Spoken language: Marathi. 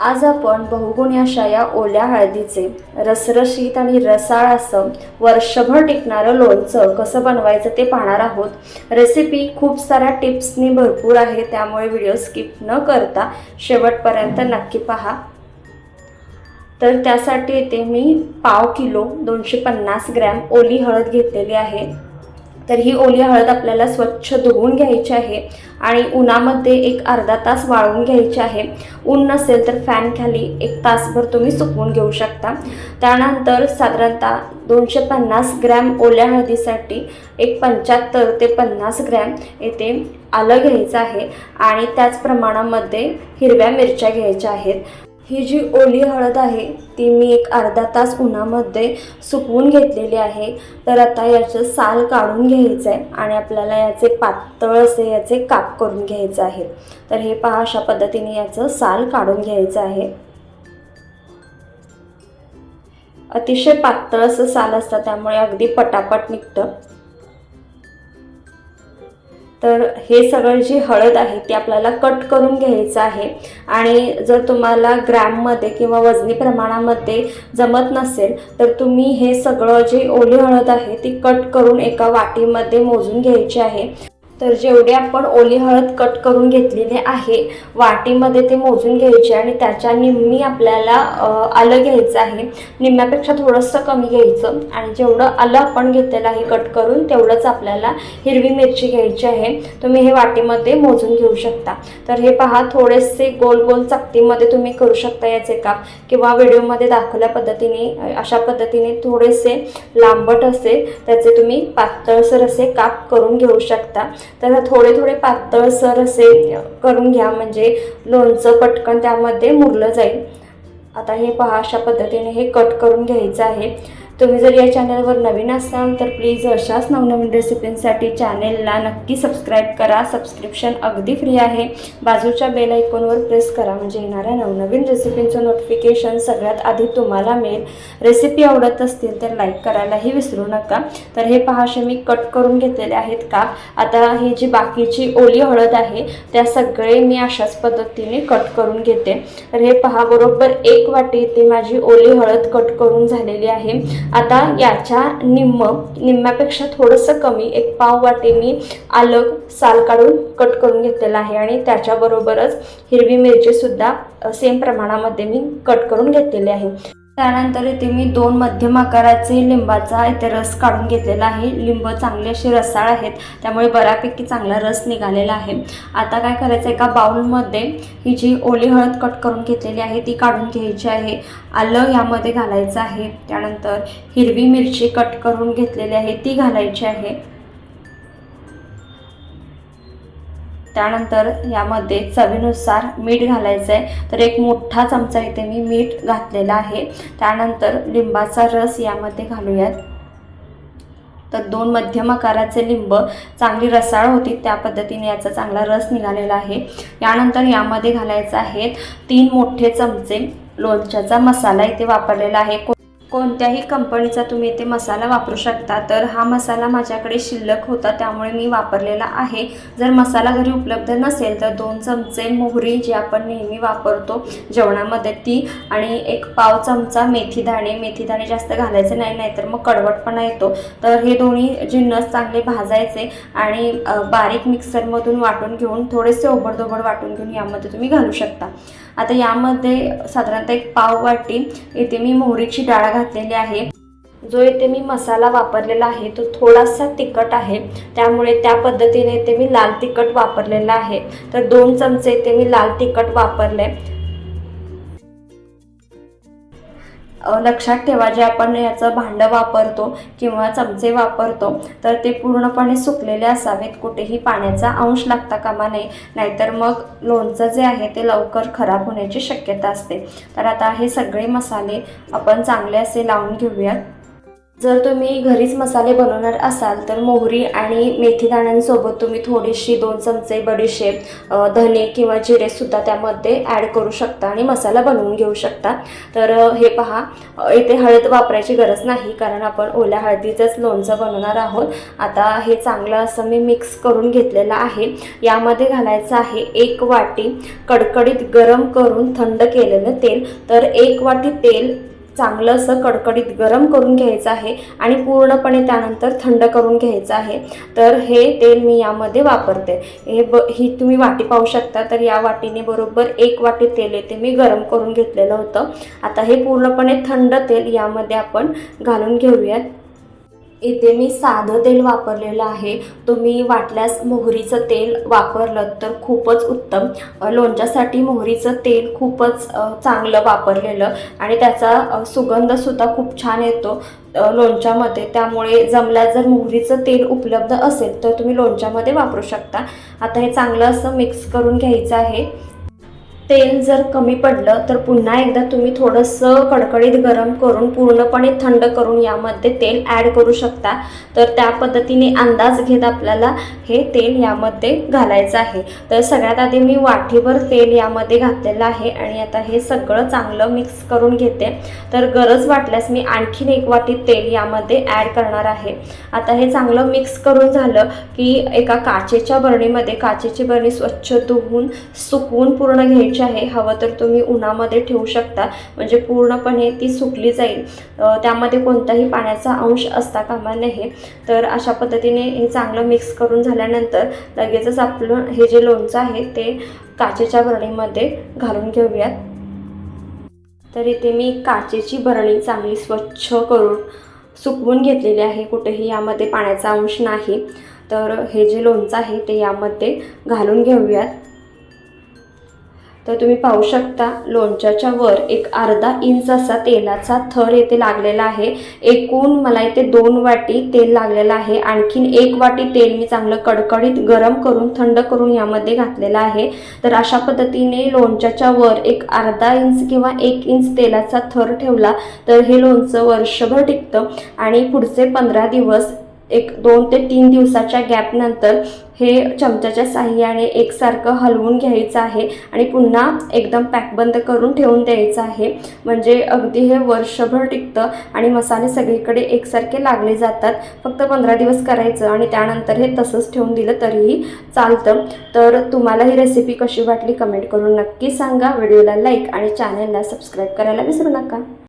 आज आपण बहुगुणी अशा या ओल्या हळदीचे रसरशीत आणि रसाळ असं वर्षभर टिकणारं लोणचं कसं बनवायचं ते पाहणार आहोत। रेसिपी खूप साऱ्या टिप्सनी भरपूर आहे, त्यामुळे व्हिडिओ स्किप न करता शेवटपर्यंत नक्की पहा। तर त्यासाठी इथे मी पाव किलो 250 ग्रॅम ओली हळद घेतलेली आहे। तर ही ओली हळद आपल्याला स्वच्छ धुवून घ्यायची आहे आणि उन्हामध्ये एक अर्धा तास वाळवून घ्यायची आहे। ऊन नसेल तर फॅन खाली एक तासभर तुम्ही सुकवून घेऊ शकता। त्यानंतर साधारणतः 250 ग्रॅम ओल्या हळदीसाठी एक 75 ते 50 ग्रॅम येथे आलं घ्यायचं आहे आणि त्याच प्रमाणामध्ये हिरव्या मिरच्या घ्यायच्या आहेत। ही जी ओली हळद आहे ती मी एक अर्धा तास उन्हामध्ये सुकवून घेतलेली आहे। तर आता याचं साल काढून घ्यायचं आहे आणि आपल्याला याचे पातळ असे याचे काप करून घ्यायचे आहे। तर हे पहा, अशा पद्धतीने याचं साल काढून घ्यायचं आहे। अतिशय पातळ असं साल असतं, त्यामुळे अगदी पटापट निघतं। तर हे सगळं जी हळद आहे ती आपल्याला कट करून घ्यायचं आहे आणि जर तुम्हाला ग्रॅममध्ये किंवा वजनी प्रमाणामध्ये जमत नसेल तर तुम्ही हे सगळं जे ओली हळद आहे ती कट करून एका वाटीमध्ये मोजून घ्यायची आहे। तर जेवढे आपण ओली हळद कट करून घेतलेले आहे वाटीमध्ये ते मोजून घ्यायचे आणि त्याच्या निम्मी आपल्याला आलं घ्यायचं आहे। निम्म्यापेक्षा थोडंसं कमी घ्यायचं आणि जेवढं आलं आपण घेतलेलं आहे कट करून तेवढंच आपल्याला हिरवी मिरची घ्यायची आहे। तुम्ही हे वाटीमध्ये मोजून घेऊ शकता। तर हे पहा, थोडेसे गोल गोल चकतीमध्ये तुम्ही करू शकता याचे काप, किंवा व्हिडिओमध्ये दाखवल्या पद्धतीने अशा पद्धतीने थोडेसे लांबट असे त्याचे तुम्ही पातळसर असे काप करून घेऊ शकता। तर थोडे थोडे पातळसर असे करून घ्या, म्हणजे लोणचं पटकन त्यामध्ये मुरलं जाईल। आता हे पहा, अशा पद्धतीने हे कट करून घ्यायचं आहे। तुम्ही जर या चॅनलवर नवीन असाल तर प्लीज अशाच नवनवीन रेसिपींसाठी चॅनेलला नक्की सबस्क्राईब करा। सबस्क्रिप्शन अगदी फ्री आहे। बाजूच्या बेल आयकॉनवर प्रेस करा, म्हणजे येणाऱ्या नवनवीन रेसिपींचं नोटिफिकेशन सगळ्यात आधी तुम्हाला मिळेल। रेसिपी आवडत असतील तर लाईक करायलाही विसरू नका। तर हे पहा, असे मी कट करून घेतलेले आहेत काप। आता ही जी बाकीची ओली हळद आहे त्या सगळे मी अशाच पद्धतीने कट करून घेते। तर हे पहा, बरोबर एक वाटी इथे माझी ओली हळद कट करून झालेली आहे। आता याच्या निम्म्यापेक्षा थोडंसं कमी एक पाव वाटी मी आलं साल काढून कट करून घेतलेलं आहे आणि त्याच्याबरोबरच हिरवी मिरची सुद्धा सेम प्रमाणामध्ये मी कट करून घेतलेली आहे। त्यानंतर इथे मी 2 मध्यम आकाराचे लिंबाचा इथे रस काढून घेतलेला आहे। लिंब चांगले असे रसाळ आहेत, त्यामुळे बऱ्यापैकी चांगला रस निघालेला आहे। आता काय करायचं, एका बाउलमध्ये ही जी ओली हळद कट करून घेतलेली आहे ती काढून घ्यायची आहे। आलं यामध्ये घालायचं आहे। त्यानंतर हिरवी मिरची कट करून घेतलेली आहे ती घालायची आहे। त्यानंतर यामध्ये चवीनुसार मीठ घालायचं आहे। तर एक मोठा चमचा इथे मी मीठ घातलेला आहे। त्यानंतर लिंबाचा रस यामध्ये घालूयात। तर 2 मध्यम आकाराचे लिंब चांगली रसाळ होती, त्या पद्धतीने याचा चांगला रस निघालेला आहे। यानंतर यामध्ये घालायचा आहे 3 मोठे चमचे लोणच्याचा मसाला इथे वापरलेला आहे। कोणत्याही कंपनीचा तुम्ही इथे मसाला वापरू शकता। तर हा मसाला माझ्याकडे शिल्लक होता त्यामुळे मी वापरलेला आहे। जर मसाला घरी उपलब्ध नसेल तर 2 चमचे मोहरी जी आपण नेहमी वापरतो जेवणामध्ये ती, आणि एक पाव चमचा मेथीदाणे जास्त घालायचे नाही, नाहीतर मग कडवटपणा येतो। तर हे दोन्ही जिन्नस चांगले भाजायचे आणि बारीक मिक्सरमधून वाटून घेऊन थोडेसे ओबडधोबड वाटून घेऊन यामध्ये तुम्ही घालू शकता। आता यामध्ये साधारणतः एक पाव वाटी इथे मी मोहरीची डाळ घातलेली आहे। जो इथे मी मसाला वापरलेला आहे तो थोडासा तिखट आहे, त्यामुळे त्या पद्धतीने इथे मी लाल तिखट वापरलेला आहे। तर 2 चमचे इथे मी लाल तिखट वापरले। लक्षात ठेवा, जे आपण याचं भांडं वापरतो किंवा चमचे वापरतो तर ते पूर्णपणे सुकलेले असावेत, कुठेही पाण्याचा अंश लागता कामा नये, नाहीतर मग लोणचं जे आहे ते लवकर खराब होण्याची शक्यता असते। तर आता हे सगळे मसाले आपण चांगले असे लावून घेऊयात। जर तुम्ही घरीच मसाले बनवणार असाल तर मोहरी आणि मेथी दाण्यांसोबत तुम्ही थोडीशी 2 चमचे बडीशेप, धने किंवा जिरेसुद्धा त्यामध्ये ॲड करू शकता आणि मसाला बनवून घेऊ शकता। तर हे पहा, इथे हळद वापरायची गरज नाही कारण आपण ओल्या हळदीचंच लोणचं बनवणार आहोत। आता हे चांगलं असं मी मिक्स करून घेतलेलं आहे। यामध्ये घालायचं आहे 1 वाटी कडकडीत गरम करून थंड केलेलं तेल। तर 1 वाटी तेल चांगलं असं कडकडीत गरम करून घ्यायचं आहे आणि पूर्णपणे त्यानंतर थंड करून घ्यायचं आहे। तर हे तेल मी यामध्ये वापरते। ही तुम्ही वाटी पाहू शकता। तर या वाटीने बरोबर 1 वाटी तेल येते मी गरम करून घेतलेलं होतं। आता हे पूर्णपणे थंड तेल यामध्ये आपण घालून घेऊयात। इथे मी साधं तेल वापरलेलं आहे। तुम्ही वाटल्यास मोहरीचं तेल वापरलं तर खूपच उत्तम। लोणच्यासाठी मोहरीचं तेल खूपच चांगलं वापरलेलं आणि त्याचा सुगंधसुद्धा खूप छान येतो लोणच्यामध्ये। त्यामुळे जमल्यास जर मोहरीचं तेल उपलब्ध असेल तर तुम्ही लोणच्यामध्ये वापरू शकता। आता हे चांगलं असं मिक्स करून घ्यायचं आहे। तेल जर कमी पडलं तर पुन्हा एकदा तुम्ही थोडंसं कडकडीत गरम करून पूर्णपणे थंड करून यामध्ये तेल ॲड करू शकता। तर त्या पद्धतीने अंदाज घेत आपल्याला हे तेल यामध्ये घालायचं आहे। तर सगळ्यात आधी मी वाटीभर तेल यामध्ये घातलेलं आहे आणि आता हे सगळं चांगलं मिक्स करून घेते। तर गरज वाटल्यास मी आणखीन 1 वाटी तेल यामध्ये ॲड करणार आहे। आता हे चांगलं मिक्स करून झालं की एका काचेच्या बरणीमध्ये, काचेची बरणी स्वच्छ धुवून सुकवून पूर्ण घ्यायची आहे। हवं तर तुम्ही उन्हामध्ये ठेवू शकता म्हणजे पूर्णपणे ती सुकली जाईल। त्यामध्ये कोणताही पाण्याचा अंश असता कामा नये। तर अशा पद्धतीने हे चांगलं मिक्स करून झाल्यानंतर लगेचच आपलं हे जे लोणचं आहे ते काचेच्या बरणीमध्ये घालून घेऊयात। तर इथे मी काचेची बरणी चांगली स्वच्छ करून सुकवून घेतलेली आहे। कुठेही यामध्ये पाण्याचा अंश नाही। तर हे जे लोणचं आहे ते यामध्ये घालून घेऊयात। तर तुम्ही पाहू शकता लोणच्याच्या वर एक अर्धा इंच असा तेलाचा थर येथे लागलेला आहे। एकूण मला इथे 2 वाटी तेल लागलेलं आहे। आणखीन 1 वाटी तेल मी चांगलं कडकडीत गरम करून थंड करून यामध्ये घातलेलं आहे। तर अशा पद्धतीने लोणच्याच्या वर एक अर्धा इंच किंवा 1 इंच तेलाचा थर ठेवला तर हे लोणचं वर्षभर टिकतं आणि पुढचे 15 दिवस एक 2 ते 3 दिवसाच्या गॅप नंतर हे चमच्याच्या साहाय्याने एकसारखं हलवून घ्यायचं आहे आणि पुन्हा एकदम पॅकबंद करून ठेवून द्यायचं आहे। म्हणजे अगदी हे वर्षभर टिकतं आणि मसाले सगळीकडे एकसारखे लागले जातात। फक्त 15 दिवस करायचं आणि त्यानंतर हे तसंच ठेवून दिलं तरीही चालतं। तर तुम्हाला ही रेसिपी कशी वाटली कमेंट करून नक्की सांगा। व्हिडिओला लाईक आणि चॅनलला सबस्क्राईब करायला विसरू नका।